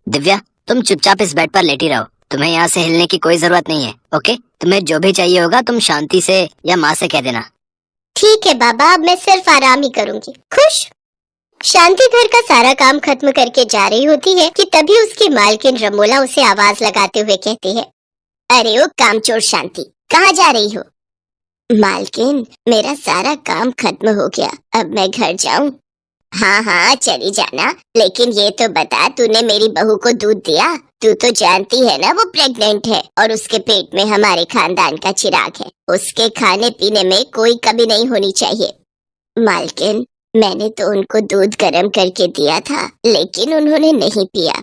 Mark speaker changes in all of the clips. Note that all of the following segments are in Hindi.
Speaker 1: दिव्या, तुम चुपचाप इस बेड पर लेटी रहो। तुम्हें यहाँ से हिलने की कोई जरूरत नहीं है। ओके, तुम्हें जो भी चाहिए होगा तुम शांति से या माँ से कह देना।
Speaker 2: ठीक है बाबा, अब मैं सिर्फ आराम ही करूंगी। खुश। शांति घर का सारा काम खत्म करके जा रही होती है कि तभी उसकी मालकिन रमोला उसे आवाज लगाते हुए कहती है, अरे ओ कामचोर शांति, कहाँ जा रही हो? मालकिन, मेरा सारा काम खत्म हो गया, अब मैं घर जाऊं? हाँ हाँ चली जाना, लेकिन ये तो बता, तूने मेरी बहू को दूध दिया? तू तो जानती है ना वो प्रेग्नेंट है और उसके पेट में हमारे खानदान का चिराग है। उसके खाने पीने में कोई कमी नहीं होनी चाहिए। मालकिन, मैंने तो उनको दूध गर्म करके दिया था, लेकिन उन्होंने नहीं पिया।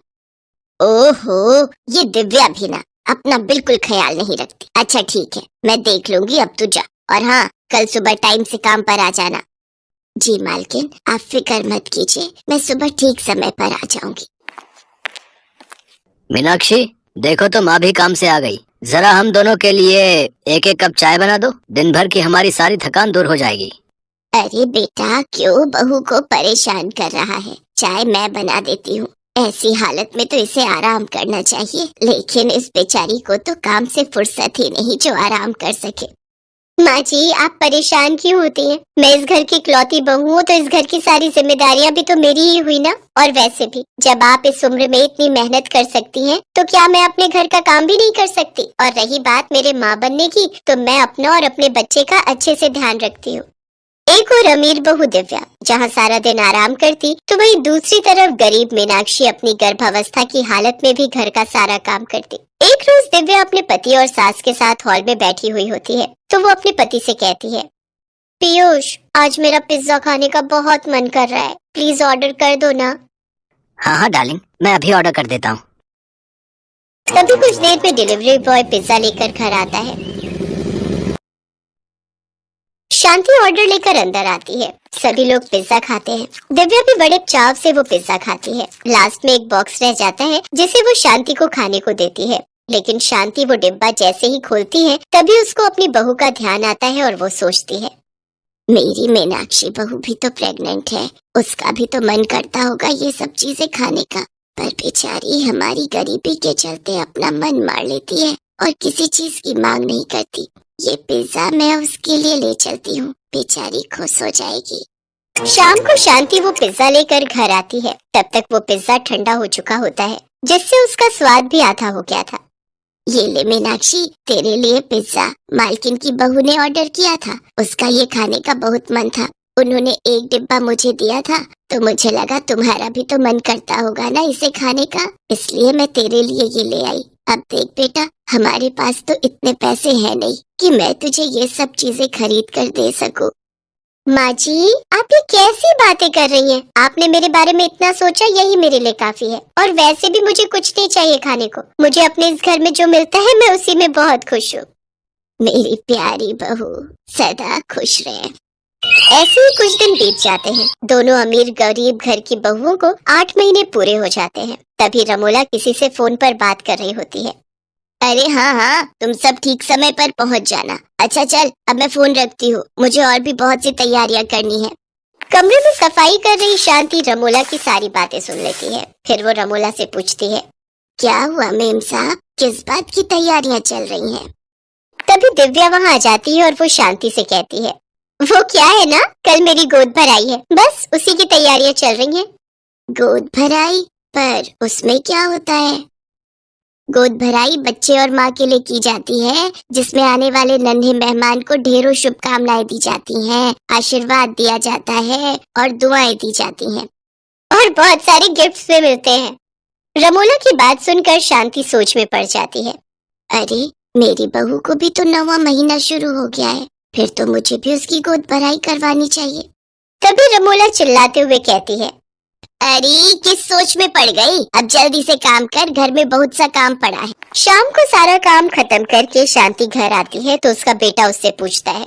Speaker 2: ओहो, ये दिव्या भी ना अपना बिल्कुल ख्याल नहीं रखती। अच्छा ठीक है, मैं देख लूंगी, अब तू जा। और हाँ, कल सुबह टाइम से काम पर आ जाना। जी मालकिन, आप फिक्र मत कीजिए, मैं सुबह ठीक समय पर आ जाऊंगी।
Speaker 1: मीनाक्षी, देखो तो माँ भी काम से आ गई। जरा हम दोनों के लिए एक एक कप चाय बना दो, दिन भर की हमारी सारी थकान दूर हो जाएगी।
Speaker 2: अरे बेटा, क्यों बहू को परेशान कर रहा है? चाय मैं बना देती हूँ। ऐसी हालत में तो इसे आराम करना चाहिए, लेकिन इस बेचारी को तो काम से फुर्सत ही नहीं जो आराम कर सके। माँ जी, आप परेशान क्यों होती हैं? मैं इस घर की इकलौती बहू हूँ, तो इस घर की सारी जिम्मेदारियाँ भी तो मेरी ही हुई ना। और वैसे भी जब आप इस उम्र में इतनी मेहनत कर सकती हैं, तो क्या मैं अपने घर का काम भी नहीं कर सकती? और रही बात मेरे माँ बनने की, तो मैं अपना और अपने बच्चे का अच्छे से ध्यान रखती हूँ। एक और अमीर बहू दिव्या जहाँ सारा दिन आराम करती, तो वहीं दूसरी तरफ गरीब मीनाक्षी अपनी गर्भावस्था की हालत में भी घर का सारा काम करती। एक रोज दिव्या अपने पति और सास के साथ हॉल में बैठी हुई होती है, तो वो अपने पति से कहती है, पीयूष, आज मेरा पिज्जा खाने का बहुत मन कर रहा है, प्लीज ऑर्डर कर दो ना।
Speaker 1: हाँ हाँ डार्लिंग, मैं अभी ऑर्डर कर देता हूँ।
Speaker 2: तभी कुछ देर में डिलीवरी बॉय पिज्जा लेकर घर आता है। शांति ऑर्डर लेकर अंदर आती है। सभी लोग पिज्जा खाते हैं। दिव्या भी बड़े चाव से वो पिज्जा खाती है। लास्ट में एक बॉक्स रह जाता है, जिसे वो शांति को खाने को देती है। लेकिन शांति वो डिब्बा जैसे ही खोलती है, तभी उसको अपनी बहू का ध्यान आता है और वो सोचती है, मेरी मीनाक्षी बहू भी तो प्रेग्नेंट है, उसका भी तो मन करता होगा ये सब चीजें खाने का, पर बेचारी हमारी गरीबी के चलते अपना मन मार लेती है और किसी चीज की मांग नहीं करती। ये पिज्जा मैं उसके लिए ले चलती हूँ, बेचारी खुश हो जाएगी। शाम को शांति वो पिज्जा लेकर घर आती है। तब तक वो पिज्जा ठंडा हो चुका होता है, जिससे उसका स्वाद भी आधा हो गया था। ये ले मीनाक्षी, तेरे लिए पिज्जा मालकिन की बहू ने ऑर्डर किया था, उसका ये खाने का बहुत मन था। उन्होंने एक डिब्बा मुझे दिया था, तो मुझे लगा तुम्हारा भी तो मन करता होगा ना इसे खाने का, इसलिए मैं तेरे लिए ये ले आई। अब देख बेटा, हमारे पास तो इतने पैसे हैं नहीं कि मैं तुझे ये सब चीजें खरीद कर दे सकूं। माँ जी, आप ये कैसी बातें कर रही हैं? आपने मेरे बारे में इतना सोचा, यही मेरे लिए काफी है। और वैसे भी मुझे कुछ नहीं चाहिए खाने को, मुझे अपने इस घर में जो मिलता है मैं उसी में बहुत खुश हूँ। मेरी प्यारी बहू सदा खुश रहे। ऐसे ही कुछ दिन बीत जाते हैं। दोनों अमीर गरीब घर की बहुओं को 8 महीने पूरे हो जाते हैं। तभी रमोला किसी से फोन पर बात कर रही होती है। अरे हाँ हाँ, तुम सब ठीक समय पर पहुंच जाना। अच्छा चल, अब मैं फोन रखती हूँ, मुझे और भी बहुत सी तैयारियां करनी है। कमरे में सफाई कर रही शांति रमोला की सारी बातें सुन लेती है। फिर वो रमोला से पूछती है, क्या हुआ मेम साहब, किस बात की तैयारियां चल रही हैं? तभी दिव्या वहाँ आ जाती है और वो शांति से कहती है, वो क्या है ना, कल मेरी गोद भराई है, बस उसी की तैयारियां चल रही हैं। गोद भराई? पर उसमें क्या होता है? गोद भराई बच्चे और माँ के लिए की जाती है, जिसमें आने वाले नन्हे मेहमान को ढेरों शुभकामनाएं दी जाती हैं, आशीर्वाद दिया जाता है और दुआएं दी जाती हैं, और बहुत सारे गिफ्ट्स भी मिलते हैं। रमोला की बात सुनकर शांति सोच में पड़ जाती है। अरे, मेरी बहू को भी तो 9वां महीना शुरू हो गया है, फिर तो मुझे भी उसकी गोद भराई करवानी चाहिए। तभी रमोला चिल्लाते हुए कहती है, अरे किस सोच में पड़ गई, अब जल्दी से काम कर, घर में बहुत सा काम पड़ा है। शाम को सारा काम खत्म करके शांति घर आती है, तो उसका बेटा उससे पूछता है,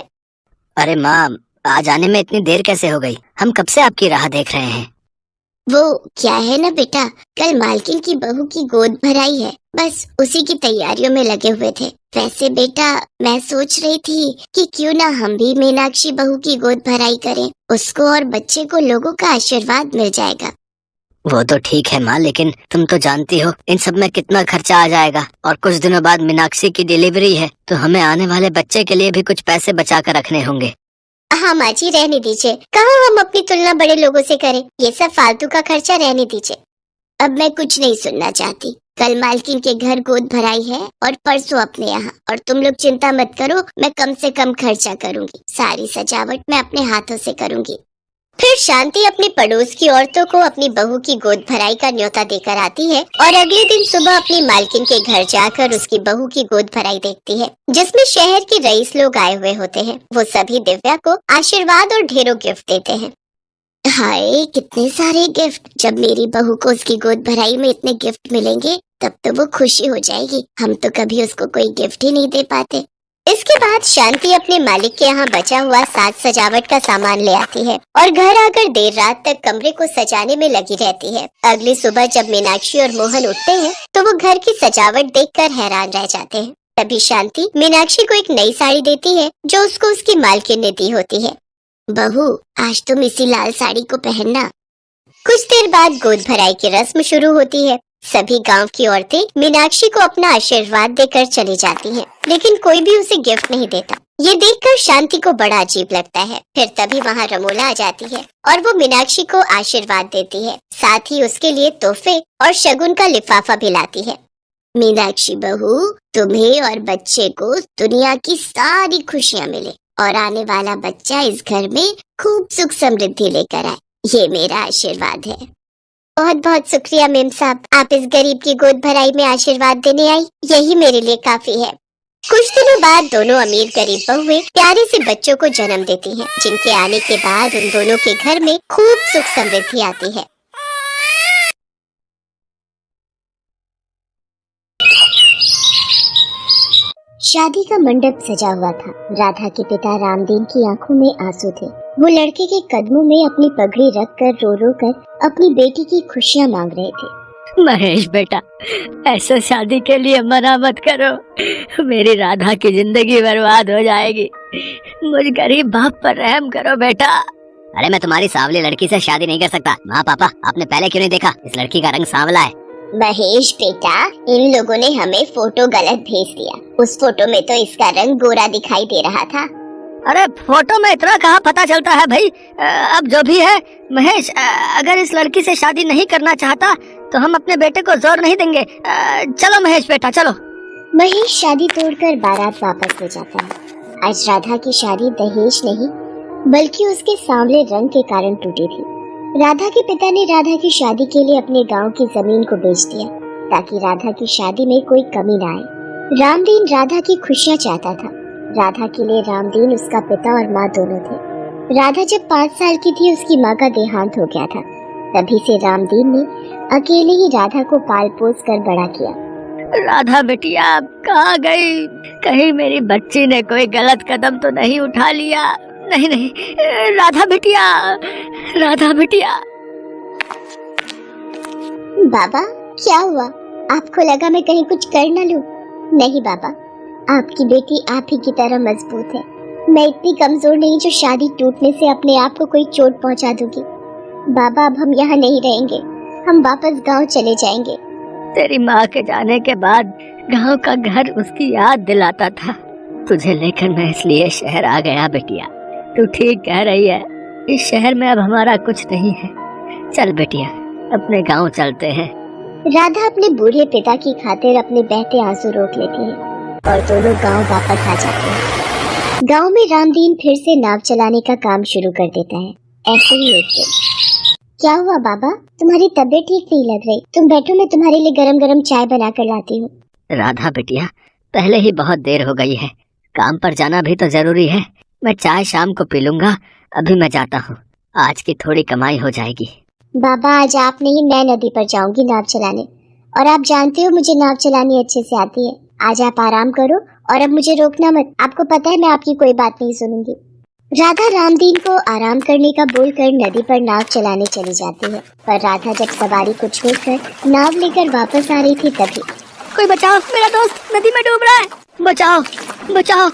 Speaker 1: अरे माँ, आज आने में इतनी देर कैसे हो गई? हम कब से आपकी राह देख रहे हैं।
Speaker 2: वो क्या है ना बेटा, कल मालकिन की बहू की गोद भराई है, बस उसी की तैयारियों में लगे हुए थे। वैसे बेटा, मैं सोच रही थी कि क्यों ना हम भी मीनाक्षी बहू की गोद भराई करें, उसको और बच्चे को लोगों का आशीर्वाद मिल जाएगा।
Speaker 1: वो तो ठीक है माँ, लेकिन तुम तो जानती हो इन सब में कितना खर्चा आ जाएगा, और कुछ दिनों बाद मीनाक्षी की डिलीवरी है, तो हमें आने वाले बच्चे के लिए भी कुछ पैसे बचा कर रखने होंगे।
Speaker 2: हाँ माँ जी, रहने दीजिए। कहाँ हम अपनी तुलना बड़े लोगों से करें, ये सब फालतू का खर्चा रहने दीजिए। अब मैं कुछ नहीं सुनना चाहती। कल मालकिन के घर गोद भराई है और परसों अपने यहाँ, और तुम लोग चिंता मत करो, मैं कम से कम खर्चा करूंगी। सारी सजावट मैं अपने हाथों से करूंगी। फिर शांति अपने पड़ोस की औरतों को अपनी बहू की गोद भराई का न्योता देकर आती है, और अगले दिन सुबह अपनी मालकिन के घर जाकर उसकी बहू की गोद भराई देखती है, जिसमें शहर के रईस लोग आए हुए होते हैं। वो सभी दिव्या को आशीर्वाद और ढेरों गिफ्ट देते हैं। हाय, कितने सारे गिफ्ट! जब मेरी बहू को उसकी गोद भराई में इतने गिफ्ट मिलेंगे तब तो वो खुशी हो जाएगी। हम तो कभी उसको कोई गिफ्ट ही नहीं दे पाते। इसके बाद शांति अपने मालिक के यहाँ बचा हुआ साज सजावट का सामान ले आती है और घर आकर देर रात तक कमरे को सजाने में लगी रहती है। अगली सुबह जब मीनाक्षी और मोहन उठते हैं तो वो घर की सजावट देखकर हैरान रह जाते हैं। तभी शांति मीनाक्षी को एक नई साड़ी देती है जो उसको उसकी मालकिन ने दी होती है। बहू, आज तुम इसी लाल साड़ी को पहनना। कुछ देर बाद गोद भराई की रस्म शुरू होती है। सभी गांव की औरतें मीनाक्षी को अपना आशीर्वाद देकर चली जाती हैं, लेकिन कोई भी उसे गिफ्ट नहीं देता। ये देखकर शांति को बड़ा अजीब लगता है। फिर तभी वहाँ रमोला आ जाती है और वो मीनाक्षी को आशीर्वाद देती है, साथ ही उसके लिए तोहफे और शगुन का लिफाफा भी लाती है। मीनाक्षी बहू, तुम्हें और बच्चे को दुनिया की सारी खुशियाँ मिले और आने वाला बच्चा इस घर में खूब सुख समृद्धि लेकर आए, ये मेरा आशीर्वाद है। बहुत बहुत शुक्रिया मेम साहब, आप इस गरीब की गोद भराई में आशीर्वाद देने आई, यही मेरे लिए काफी है। कुछ दिनों बाद दोनों अमीर गरीब बहुएं प्यारे से बच्चों को जन्म देती हैं, जिनके आने के बाद उन दोनों के घर में खूब सुख समृद्धि आती है। शादी का मंडप सजा हुआ था। राधा के पिता रामदीन की आंखों में आंसू थे। वो लड़के के कदमों में अपनी पगड़ी रखकर रो रो कर अपनी बेटी की खुशियाँ मांग रहे थे।
Speaker 1: महेश बेटा, ऐसे शादी के लिए मना मत करो, मेरी राधा की जिंदगी बर्बाद हो जाएगी। मुझ गरीब बाप पर रहम करो बेटा। अरे मैं तुम्हारी सांवली लड़की से शादी नहीं कर सकता। माँ पापा, आपने पहले क्यों नहीं देखा? इस लड़की का रंग सांवला है।
Speaker 2: महेश बेटा, इन लोगों ने हमें फोटो गलत भेज दिया। उस फोटो में तो इसका रंग गोरा दिखाई दे रहा था।
Speaker 1: अरे फोटो में इतना कहाँ पता चलता है भाई। अब जो भी है महेश, अगर इस लड़की से शादी नहीं करना चाहता तो हम अपने बेटे को जोर नहीं देंगे। चलो महेश बेटा, चलो।
Speaker 2: महेश शादी तोड़कर बारात वापस ले जाता है। आज राधा की शादी दहेज नहीं बल्कि उसके सांवले रंग के कारण टूटी थी। राधा के पिता ने राधा की शादी के लिए अपने गांव की जमीन को बेच दिया ताकि राधा की शादी में कोई कमी न आए। रामदीन राधा की खुशियाँ चाहता था। राधा के लिए रामदीन उसका पिता और माँ दोनों थे। राधा जब 5 साल की थी उसकी माँ का देहांत हो गया था। तभी से रामदीन ने अकेले ही राधा को पाल पोस कर बड़ा किया।
Speaker 1: राधा बिटिया कहाँ गई? कहीं मेरी बच्ची ने कोई गलत कदम तो नहीं उठा लिया? नहीं नहीं, राधा बिटिया, राधा बिटिया।
Speaker 2: बाबा, क्या हुआ? आपको लगा मैं कहीं कुछ कर न लूं? नहीं बाबा, आपकी बेटी आप ही की तरह मजबूत है। मैं इतनी कमजोर नहीं जो शादी टूटने से अपने आप को कोई चोट पहुंचा दूंगी। बाबा, अब हम यहाँ नहीं रहेंगे, हम वापस गांव चले जाएंगे।
Speaker 1: तेरी माँ के जाने के बाद गांव का घर उसकी याद दिलाता था। तुझे लेकर मैं इसलिए शहर आ गया बेटिया। तू ठीक कह रही है, इस शहर में अब हमारा कुछ नहीं है। चल बेटिया, अपने गांव चलते हैं।
Speaker 2: राधा अपने बूढ़े पिता की खातिर अपने बहते आंसू रोक लेती है और दोनों गांव वापस आ जाते हैं। गांव में रामदीन फिर से नाव चलाने का काम शुरू कर देता है। ऐसे ही एक दिन। क्या हुआ बाबा, तुम्हारी तबीयत ठीक नहीं लग रही? तुम बैठो, मैं तुम्हारे लिए गरम गरम चाय बना कर लाती हूँ।
Speaker 1: राधा बिटिया, पहले ही बहुत देर हो गई है, काम पर जाना भी तो जरूरी है। मैं चाय शाम को पी लूंगा, अभी मैं जाता हूँ। आज की थोड़ी कमाई हो जाएगी।
Speaker 2: बाबा, आज आप नहीं, मैं नदी पर जाऊंगी नाव चलाने, और आप जानते हो मुझे नाव चलानी अच्छे से आती है। आज आप आराम करो और अब मुझे रोकना मत। आपको पता है मैं आपकी कोई बात नहीं सुनूंगी। राधा रामदीन को आराम करने का बोलकर नदी पर नाव चलाने चली जाती है, पर राधा जब सवारी को छोड़कर नाव लेकर वापस आ रही थी तभी
Speaker 1: कोई बचाओ, मेरा दोस्त नदी में डूब रहा है, बचाओ बचाओ।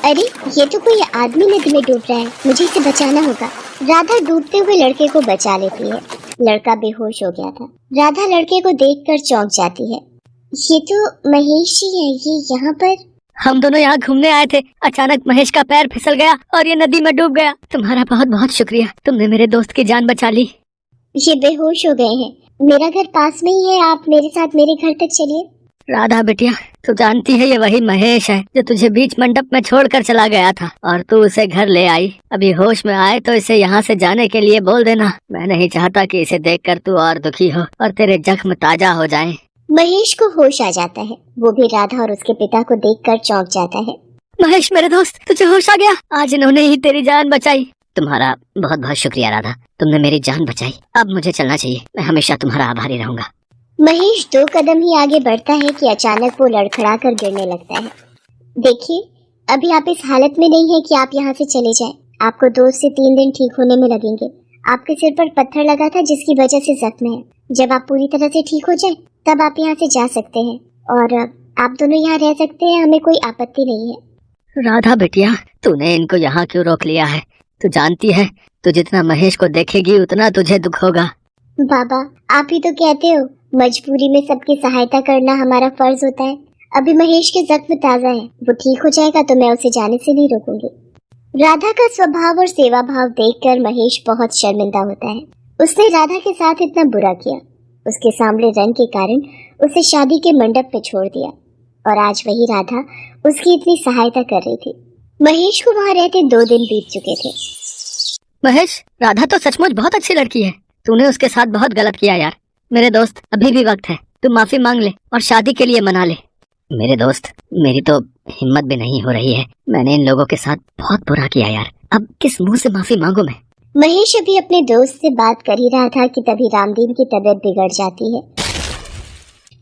Speaker 2: अरे, ये तो कोई आदमी नदी में डूब रहा है, मुझे इसे बचाना होगा। राधा डूबते हुए लड़के को बचा लेती है, लड़का बेहोश हो गया था। राधा लड़के को देखकर चौंक जाती है। ये तो महेश जी है, ये यहाँ पर।
Speaker 1: हम दोनों यहाँ घूमने आए थे, अचानक महेश का पैर फिसल गया और ये नदी में डूब गया। तुम्हारा बहुत बहुत शुक्रिया, तुमने मेरे दोस्त की जान बचा ली।
Speaker 2: ये बेहोश हो गए हैं, मेरा घर पास में ही है, आप मेरे साथ मेरे घर तक चलिए।
Speaker 1: राधा बिटिया, तू जानती है ये वही महेश है जो तुझे बीच मंडप में छोड़कर चला गया था और तू उसे घर ले आई। अभी होश में आए तो इसे यहाँ से जाने के लिए बोल देना। मैं नहीं चाहता कि इसे देखकर तू और दुखी हो और तेरे जख्म ताजा हो जाएं।
Speaker 2: महेश को होश आ जाता है, वो भी राधा और उसके पिता को देखकर चौंक जाता है।
Speaker 1: महेश मेरे दोस्त, तुझे होश आ गया, आज इन्होंने ही तेरी जान बचाई। तुम्हारा बहुत बहुत शुक्रिया राधा, तुमने मेरी जान बचाई। अब मुझे चलना चाहिए, मैं हमेशा तुम्हारा आभारी रहूंगा।
Speaker 2: महेश 2 कदम ही आगे बढ़ता है कि अचानक वो लड़खड़ा कर गिरने लगता है। देखिए, अभी आप इस हालत में नहीं है कि आप यहाँ से चले जाएं। आपको 2 से 3 दिन ठीक होने में लगेंगे। आपके सिर पर पत्थर लगा था जिसकी वजह से जख्म है। जब आप पूरी तरह से ठीक हो जाएं, तब आप यहाँ से जा सकते हैं और आप दोनों यहाँ रह सकते हैं, हमें कोई आपत्ति नहीं है।
Speaker 1: राधा बेटिया, तूने इनको यहाँ क्यों रोक लिया है? तू जानती है, तू जितना महेश को देखेगी उतना तुझे दुख होगा।
Speaker 2: बाबा, आप ही तो कहते हो मजबूरी में सबकी सहायता करना हमारा फर्ज होता है। अभी महेश के जख्म ताजा है, वो ठीक हो जाएगा तो मैं उसे जाने से नहीं रोकूंगी। राधा का स्वभाव और सेवा भाव देखकर महेश बहुत शर्मिंदा होता है। उसने राधा के साथ इतना बुरा किया, उसके सांवले रंग के कारण उसे शादी के मंडप पे छोड़ दिया और आज वही राधा उसकी इतनी सहायता कर रही थी। महेश को वहाँ रहते 2 दिन बीत चुके थे।
Speaker 1: महेश, राधा तो सचमुच बहुत अच्छी लड़की है, तूने उसके साथ बहुत गलत किया यार। मेरे दोस्त, अभी भी वक्त है, तू माफी मांग ले और शादी के लिए मना ले। मेरे दोस्त, मेरी तो हिम्मत भी नहीं हो रही है, मैंने इन लोगों के साथ बहुत बुरा किया यार, अब किस मुंह से माफी मांगू मैं।
Speaker 2: महेश अभी अपने दोस्त से बात कर ही रहा था कि तभी रामदीन की तबीयत बिगड़ जाती है।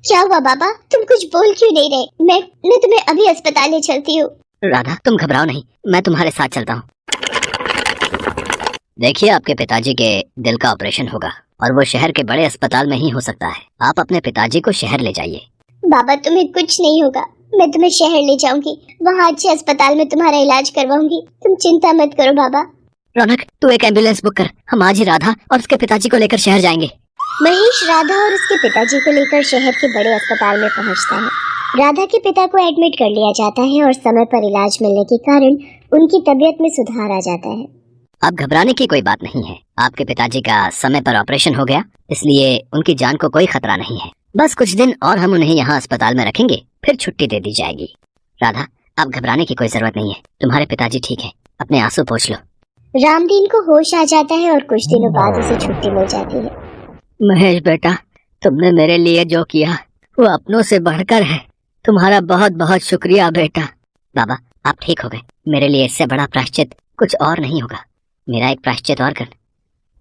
Speaker 2: क्या हुआ बाबा, तुम कुछ बोल क्यों नहीं रहे? मैं तुम्हें अभी अस्पताल ले चलती हूँ।
Speaker 1: राधा, तुम घबराओ नहीं, मैं तुम्हारे साथ चलता हूँ। देखिए, आपके पिताजी के दिल का ऑपरेशन होगा और वो शहर के बड़े अस्पताल में ही हो सकता है। आप अपने पिताजी को शहर ले जाइए।
Speaker 2: बाबा, तुम्हें कुछ नहीं होगा, मैं तुम्हें शहर ले जाऊंगी, वहाँ अच्छे अस्पताल में तुम्हारा इलाज करवाऊंगी, तुम चिंता मत करो बाबा।
Speaker 1: रौनक, तू एक एम्बुलेंस बुक कर, हम आज ही राधा और उसके पिताजी को लेकर शहर जाएंगे।
Speaker 2: महेश राधा और उसके पिताजी को लेकर शहर के बड़े अस्पताल में पहुँचता है। राधा के पिता को एडमिट कर लिया जाता है और समय पर इलाज मिलने के कारण उनकी तबीयत में सुधार आ जाता है।
Speaker 1: अब घबराने की कोई बात नहीं है, आपके पिताजी का समय पर ऑपरेशन हो गया, इसलिए उनकी जान को कोई खतरा नहीं है। बस कुछ दिन और हम उन्हें यहाँ अस्पताल में रखेंगे, फिर छुट्टी दे दी जाएगी। राधा, अब घबराने की कोई जरूरत नहीं है, तुम्हारे पिताजी ठीक है, अपने आंसू पोंछ लो।
Speaker 2: रामदीन को होश आ जाता है और कुछ दिनों बाद उसे छुट्टी मिल जाती है।
Speaker 1: महेश बेटा, तुमने मेरे लिए जो किया वो अपनों से बढ़कर है, तुम्हारा बहुत बहुत शुक्रिया बेटा। बाबा, आप ठीक हो गए, मेरे लिए इससे बड़ा प्रायश्चित कुछ और नहीं होगा। मेरा एक प्रायश्चित और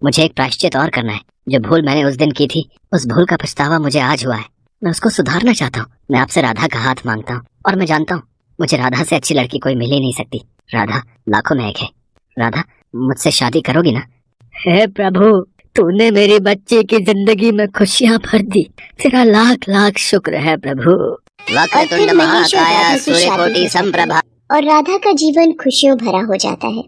Speaker 1: मुझे एक प्रायश्चित और करना है। जो भूल मैंने उस दिन की थी, उस भूल का पछतावा मुझे आज हुआ है, मैं उसको सुधारना चाहता हूँ। मैं आपसे राधा का हाथ मांगता हूँ और मैं जानता हूँ मुझे राधा से अच्छी लड़की कोई मिल ही नहीं सकती। राधा लाखों में एक है। राधा, मुझसे शादी करोगी ना? हे प्रभु, तूने मेरी बच्ची की जिंदगी में खुशियाँ भर दी, तेरा लाख लाख शुक्र है प्रभु।
Speaker 2: वक्रतुंड महाकाय सूर्यकोटि समप्रभा। और राधा का जीवन खुशियों भरा हो जाता है।